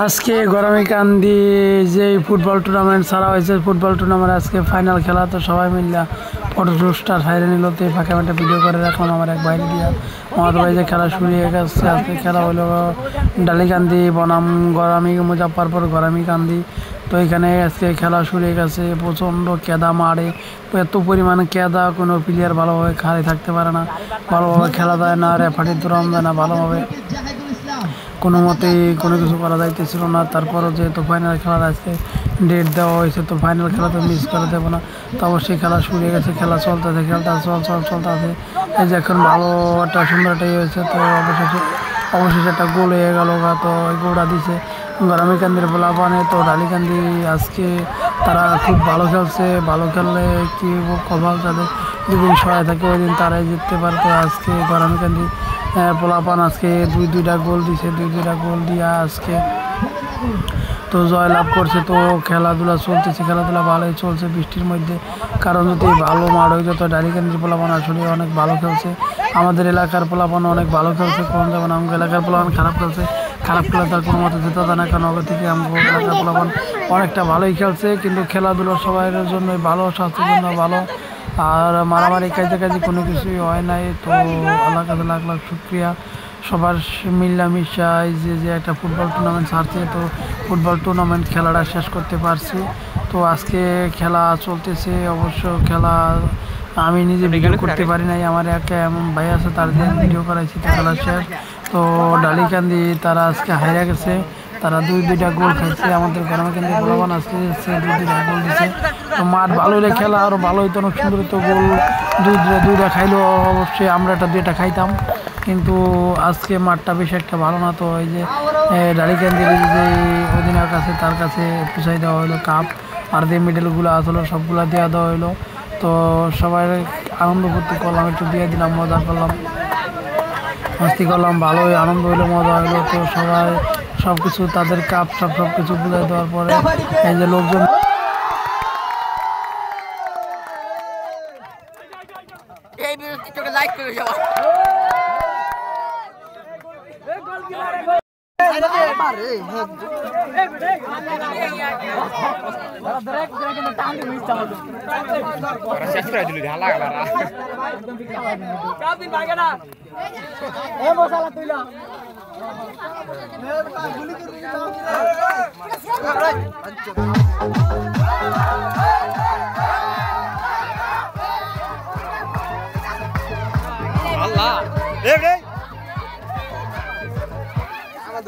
আজকে গরমিকান্দি যে football tournament ছাড়া হয়েছে, ফুটবল টুর্নামেন্ট আজকে ফাইনাল খেলা। তো সবাই মিলে ফটোশুটটা সাইরে নিল। তো ফাঁকা একটা ভিডিও করে রাখলাম আমার এক ভাই দিয়ে। আমাদের ভাই যে খেলা শুরু হয়ে গেছে। আজকে খেলা হলো ডালিকান্দি বনাম মুজাফফরপুর গরমিকান্দি। তো এখানে আজকে খেলা শুরু হয়ে গেছে। প্রচণ্ড কেদা মারে, এত পরিমাণে কেদা, কোনো প্লেয়ার ভালোভাবে খালি থাকতে পারে না, ভালোভাবে খেলা দেয় না, রেফারির দৌড়ান দেয় না ভালোভাবে, কোনো মতেই কোনো কিছু করা যাইতেছিল না। তারপরও যেহেতু ফাইনাল খেলার আজকে ডেট দেওয়া হয়েছে, তো ফাইনাল খেলা তো মিস করে দেবো না। তো অবশ্যই খেলা শুরু হয়ে গেছে, খেলা চলতেছে, চলতেছে। এই যে এখন ভালো একটা সুন্দর একটা হয়েছে। তো অবশেষে একটা গোল হয়ে গেল। তো ওই গোলটা দিছে গরমিকান্দির পোলাপানে। তো ডালিকান্দি আজকে তারা খুব ভালো খেলছে, ভালো খেললে কি কপাল তাদের যেদিন সহায় থাকে ওই দিন তারাই জিততে পারতো। আজকে গরমিকান্দি পোলাপান আজকে দুইটা গোল দিছে, দুইটা গোল দিয়ে আজকে তো জয়লাভ করছে। তো খেলাধুলা চলতেছে, খেলাধুলা ভালোই চলছে বৃষ্টির মধ্যে। কারণ যদি ভালো মাঠ হয়ে যেত, ডালিকান্দির পোলাপান আসলে অনেক ভালো খেলছে, আমাদের এলাকার পোলাপান অনেক ভালো খেলছে। কোন যেমন আমাদের এলাকার পোলাপান খারাপ খেলছে, খারাপ খেলে তার কোনো মতো যেতে না, কারণ ওদের থেকে আমাদের এলাকার পোলাপান অনেকটা ভালোই খেলছে। কিন্তু খেলাধুলা সবাইয়ের জন্যই ভালো, স্বাস্থ্যের জন্য ভালো, আর মারামারি কাছাকাছি কোনো কিছুই হয় নাই। তো আল্লাহর কাছে লাখ লাখ শুক্রিয়া সবার মিলামিশা যে একটা ফুটবল টুর্নামেন্ট ছাড়ছে। তো ফুটবল টুর্নামেন্ট খেলাটা শেষ করতে পারছি। তো আজকে খেলা চলতেছে। অবশ্য খেলা আমি নিজে ভিডিও করতে পারি নাই, আমার একটা এমন ভাই আছে তার দিয়ে ভিডিও করাইছি। তো খেলা শেষ। তো ডালিকান্দি তারা আজকে হারিয়ে গেছে, তারা দুইটা গোল খাইছে। আমাদের গরমিকান্দি পোলাপান আজকে দুইটা গোল দিচ্ছে। তো মাঠ ভালো হলে খেলা আরও ভালো হইতো, অনেক সুন্দর হতো। গোল দুইটা খাইলো, অবশ্যই আমরা দুইটা খাইতাম, কিন্তু আজকে মাঠটা বেশি একটা ভালো না। তো এই যে ডালিকান্দির যে অধিনায়ক আছে তার কাছে পুষাই দেওয়া হলো কাপ, আর যে মেডেলগুলো আসলো সবগুলো দেওয়া দেওয়া হলো। তো সবাই আনন্দ করতে করলাম, একটু দিয়ে দিলাম, মজা করলাম, মস্তি করলাম, ভালোই আনন্দ হইলো, মজা হইলো। তো সবাই সব কিছু তাদের কাপ সব কিছু বুঝাই দেওয়ার পরে এই যে লোকজন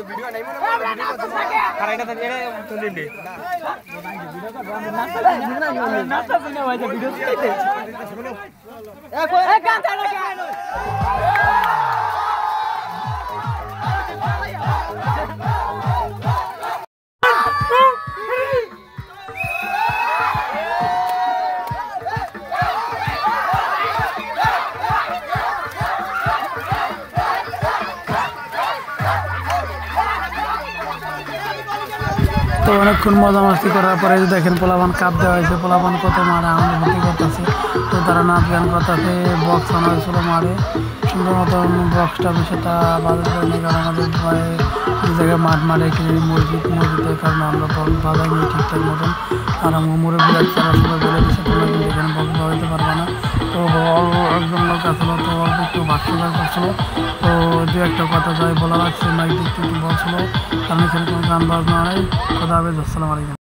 ভিডিও নাই মনে আর এটা থাকে তুলে নে তো অনেকক্ষণ মজা মাস্তি করার পরে দেখেন পোলাপান কাপ দেওয়া হয়েছে, পোলাপান কত মারে আনন্দ ভর্তি করতেছে। তো তারা নাচ গান করতেছে, বক্স আনা হয়েছিল মারে সুন্দর মতন। বক্সটা বিষয়টা বাজার করেনি, কারণ আমাদের ভয়ে যে জায়গায় মাঠে মসজিদের কারণে আমরা বাজাই নিই ঠিকঠাক মতন। আর মুরব্বীরা তারা সবাই বলে দিচ্ছে তোমরা কিন্তু এখানে বক্স বাজাইতে পারবে না। তো একজন লোক আসলো, তো অল্প একটু ভাষ্যকার করছিল। তো দু একটা কথা যাই বলা লাগছে, মাইক দিক একটু বলছিল, কারণ এখানে কোনো গান বাজনা নাই। খোদা হাফেজ, আসসালামু আলাইকুম।